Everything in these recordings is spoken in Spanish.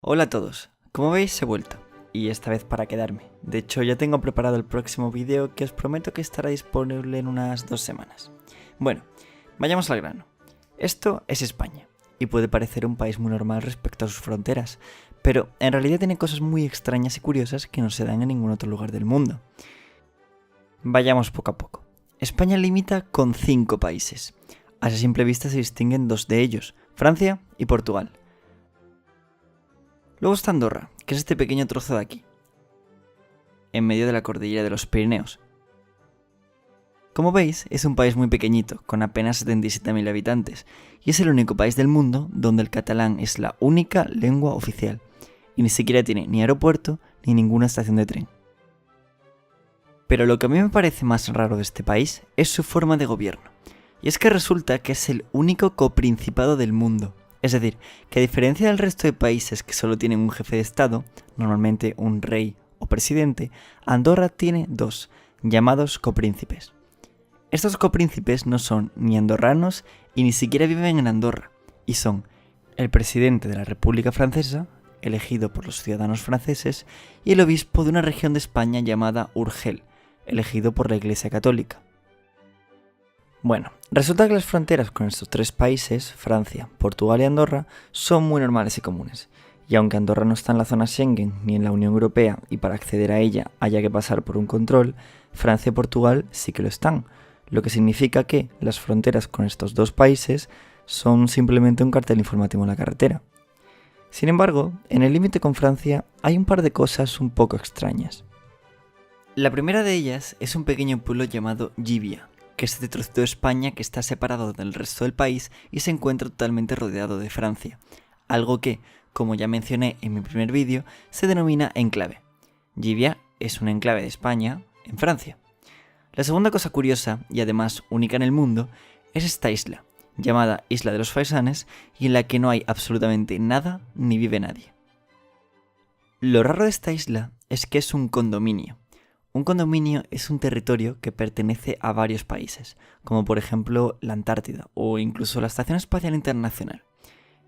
Hola a todos, como veis he vuelto, y esta vez para quedarme. De hecho ya tengo preparado el próximo vídeo que os prometo que estará disponible en unas 2 semanas. Bueno, vayamos al grano. Esto es España, y puede parecer un país muy normal respecto a sus fronteras, pero en realidad tiene cosas muy extrañas y curiosas que no se dan en ningún otro lugar del mundo. Vayamos poco a poco. España limita con 5 países. A simple vista se distinguen 2 de ellos, Francia y Portugal. Luego está Andorra, que es este pequeño trozo de aquí, en medio de la cordillera de los Pirineos. Como veis, es un país muy pequeñito, con apenas 77.000 habitantes, y es el único país del mundo donde el catalán es la única lengua oficial, y ni siquiera tiene ni aeropuerto ni ninguna estación de tren. Pero lo que a mí me parece más raro de este país es su forma de gobierno, y es que resulta que es el único coprincipado del mundo. Es decir, que a diferencia del resto de países que solo tienen un jefe de estado, normalmente un rey o presidente, Andorra tiene 2, llamados copríncipes. Estos copríncipes no son ni andorranos y ni siquiera viven en Andorra, y son el presidente de la República Francesa, elegido por los ciudadanos franceses, y el obispo de una región de España llamada Urgel, elegido por la Iglesia Católica. Bueno, resulta que las fronteras con estos 3 países, Francia, Portugal y Andorra, son muy normales y comunes. Y aunque Andorra no está en la zona Schengen ni en la Unión Europea y para acceder a ella haya que pasar por un control, Francia y Portugal sí que lo están, lo que significa que las fronteras con estos 2 países son simplemente un cartel informativo en la carretera. Sin embargo, en el límite con Francia hay un par de cosas un poco extrañas. La primera de ellas es un pequeño pueblo llamado Llivia, que es este trocito de España que está separado del resto del país y se encuentra totalmente rodeado de Francia, algo que, como ya mencioné en mi primer vídeo, se denomina enclave. Llivia es un enclave de España en Francia. La segunda cosa curiosa, y además única en el mundo, es esta isla, llamada Isla de los Faisanes, y en la que no hay absolutamente nada ni vive nadie. Lo raro de esta isla es que es un condominio. Un condominio es un territorio que pertenece a varios países, como por ejemplo la Antártida o incluso la Estación Espacial Internacional.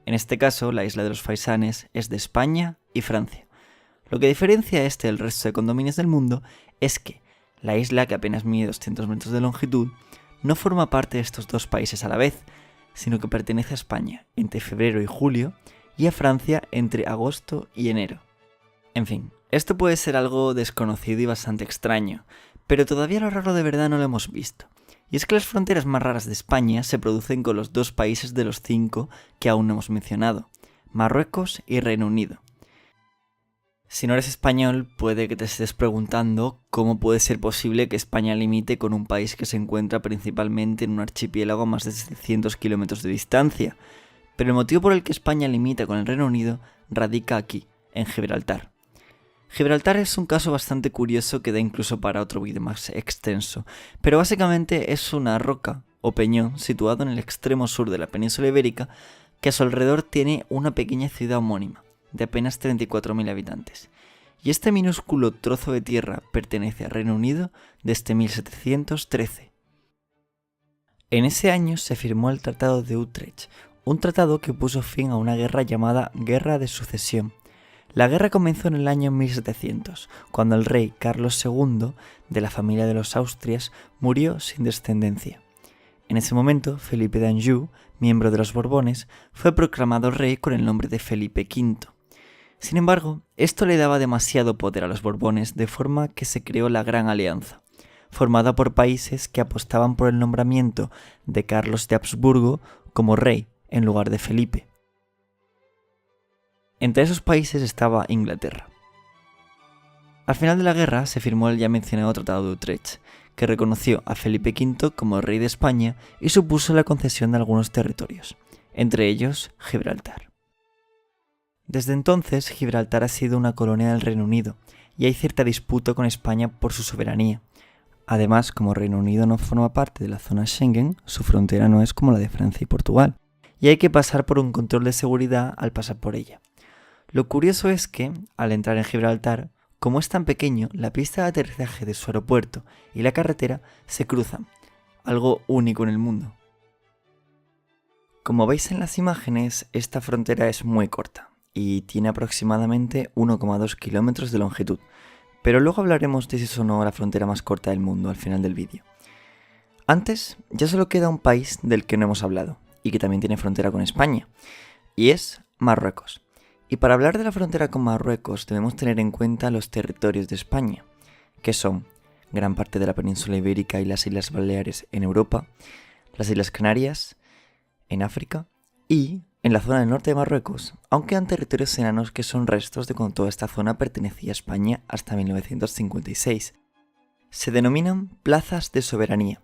En este caso, la isla de los Faisanes es de España y Francia. Lo que diferencia este del resto de condominios del mundo es que la isla, que apenas mide 200 metros de longitud, no forma parte de estos 2 países a la vez, sino que pertenece a España entre febrero y julio y a Francia entre agosto y enero. En fin, esto puede ser algo desconocido y bastante extraño, pero todavía lo raro de verdad no lo hemos visto. Y es que las fronteras más raras de España se producen con los 2 países de los 5 que aún no hemos mencionado, Marruecos y Reino Unido. Si no eres español, puede que te estés preguntando cómo puede ser posible que España limite con un país que se encuentra principalmente en un archipiélago a más de 700 kilómetros de distancia. Pero el motivo por el que España limita con el Reino Unido radica aquí, en Gibraltar. Gibraltar es un caso bastante curioso que da incluso para otro vídeo más extenso, pero básicamente es una roca o peñón situado en el extremo sur de la península ibérica que a su alrededor tiene una pequeña ciudad homónima, de apenas 34.000 habitantes. Y este minúsculo trozo de tierra pertenece al Reino Unido desde 1713. En ese año se firmó el Tratado de Utrecht, un tratado que puso fin a una guerra llamada Guerra de Sucesión. La guerra comenzó en el año 1700, cuando el rey Carlos II, de la familia de los Austrias, murió sin descendencia. En ese momento, Felipe de Anjou, miembro de los Borbones, fue proclamado rey con el nombre de Felipe V. Sin embargo, esto le daba demasiado poder a los Borbones, de forma que se creó la Gran Alianza, formada por países que apostaban por el nombramiento de Carlos de Habsburgo como rey en lugar de Felipe. Entre esos países estaba Inglaterra. Al final de la guerra se firmó el ya mencionado Tratado de Utrecht, que reconoció a Felipe V como rey de España y supuso la concesión de algunos territorios, entre ellos Gibraltar. Desde entonces, Gibraltar ha sido una colonia del Reino Unido y hay cierta disputa con España por su soberanía. Además, como Reino Unido no forma parte de la zona Schengen, su frontera no es como la de Francia y Portugal, y hay que pasar por un control de seguridad al pasar por ella. Lo curioso es que, al entrar en Gibraltar, como es tan pequeño, la pista de aterrizaje de su aeropuerto y la carretera se cruzan, algo único en el mundo. Como veis en las imágenes, esta frontera es muy corta, y tiene aproximadamente 1,2 kilómetros de longitud, pero luego hablaremos de si es o no la frontera más corta del mundo al final del vídeo. Antes, ya solo queda un país del que no hemos hablado, y que también tiene frontera con España, y es Marruecos. Y para hablar de la frontera con Marruecos debemos tener en cuenta los territorios de España, que son gran parte de la península ibérica y las Islas Baleares en Europa, las Islas Canarias en África y en la zona del norte de Marruecos, aunque quedan territorios enanos que son restos de cuando toda esta zona pertenecía a España hasta 1956. Se denominan plazas de soberanía.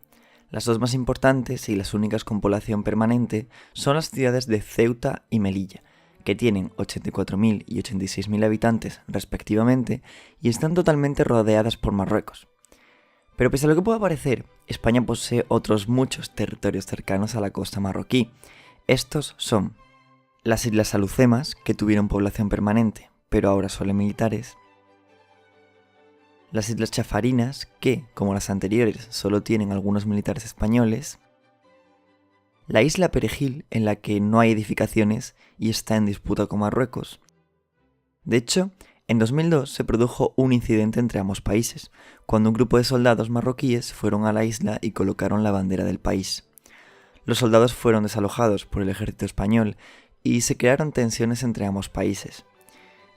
Las dos más importantes y las únicas con población permanente son las ciudades de Ceuta y Melilla, que tienen 84.000 y 86.000 habitantes respectivamente y están totalmente rodeadas por Marruecos. Pero pese a lo que pueda parecer, España posee otros muchos territorios cercanos a la costa marroquí. Estos son las Islas Alucemas, que tuvieron población permanente, pero ahora solo militares; las Islas Chafarinas, que, como las anteriores, solo tienen algunos militares españoles; la isla Perejil, en la que no hay edificaciones y está en disputa con Marruecos. De hecho, en 2002 se produjo un incidente entre ambos países, cuando un grupo de soldados marroquíes fueron a la isla y colocaron la bandera del país. Los soldados fueron desalojados por el ejército español y se crearon tensiones entre ambos países.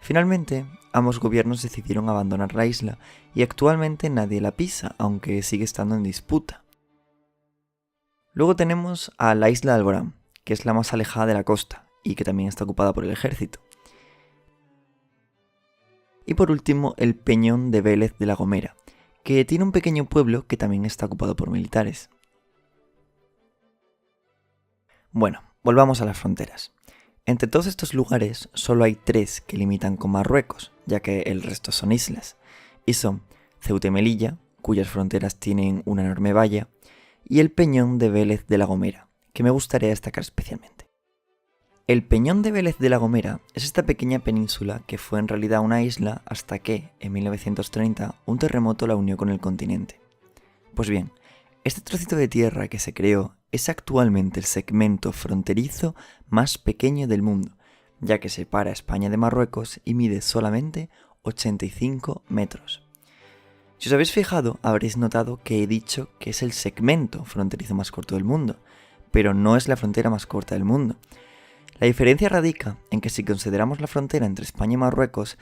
Finalmente, ambos gobiernos decidieron abandonar la isla y actualmente nadie la pisa, aunque sigue estando en disputa. Luego tenemos a la isla de Alborán, que es la más alejada de la costa y que también está ocupada por el ejército. Y por último, el Peñón de Vélez de la Gomera, que tiene un pequeño pueblo que también está ocupado por militares. Bueno, volvamos a las fronteras. Entre todos estos lugares solo hay 3 que limitan con Marruecos, ya que el resto son islas, y son Ceuta y Melilla, cuyas fronteras tienen una enorme valla, y el Peñón de Vélez de la Gomera, que me gustaría destacar especialmente. El Peñón de Vélez de la Gomera es esta pequeña península que fue en realidad una isla hasta que, en 1930, un terremoto la unió con el continente. Pues bien, este trocito de tierra que se creó es actualmente el segmento fronterizo más pequeño del mundo, ya que separa a España de Marruecos y mide solamente 85 metros. Si os habéis fijado, habréis notado que he dicho que es el segmento fronterizo más corto del mundo, pero no es la frontera más corta del mundo. La diferencia radica en que si consideramos la frontera entre España y Marruecos,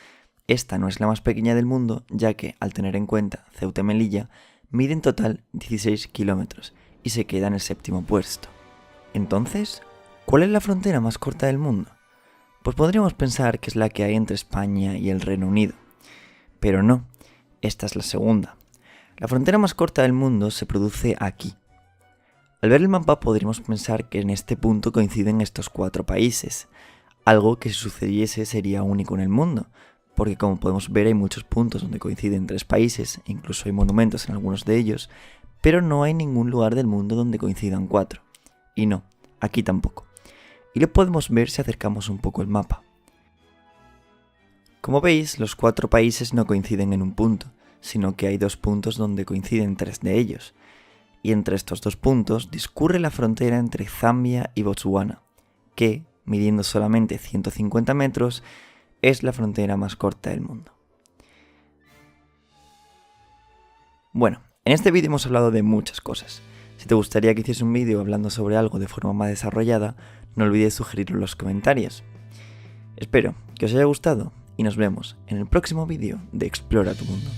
esta no es la más pequeña del mundo, ya que, al tener en cuenta Ceuta y Melilla, mide en total 16 kilómetros y se queda en el 7º puesto. Entonces, ¿cuál es la frontera más corta del mundo? Pues podríamos pensar que es la que hay entre España y el Reino Unido. Pero no, esta es la segunda. La frontera más corta del mundo se produce aquí. Al ver el mapa podríamos pensar que en este punto coinciden estos 4 países, algo que si sucediese sería único en el mundo, porque como podemos ver hay muchos puntos donde coinciden 3 países, incluso hay monumentos en algunos de ellos, pero no hay ningún lugar del mundo donde coincidan 4. Y no, aquí tampoco. Y lo podemos ver si acercamos un poco el mapa. Como veis, los 4 países no coinciden en un punto, sino que hay 2 puntos donde coinciden 3 de ellos. Y entre estos 2 puntos discurre la frontera entre Zambia y Botsuana, que, midiendo solamente 150 metros, es la frontera más corta del mundo. Bueno, en este vídeo hemos hablado de muchas cosas. Si te gustaría que hiciese un vídeo hablando sobre algo de forma más desarrollada, no olvides sugerirlo en los comentarios. Espero que os haya gustado y nos vemos en el próximo vídeo de Explora tu Mundo.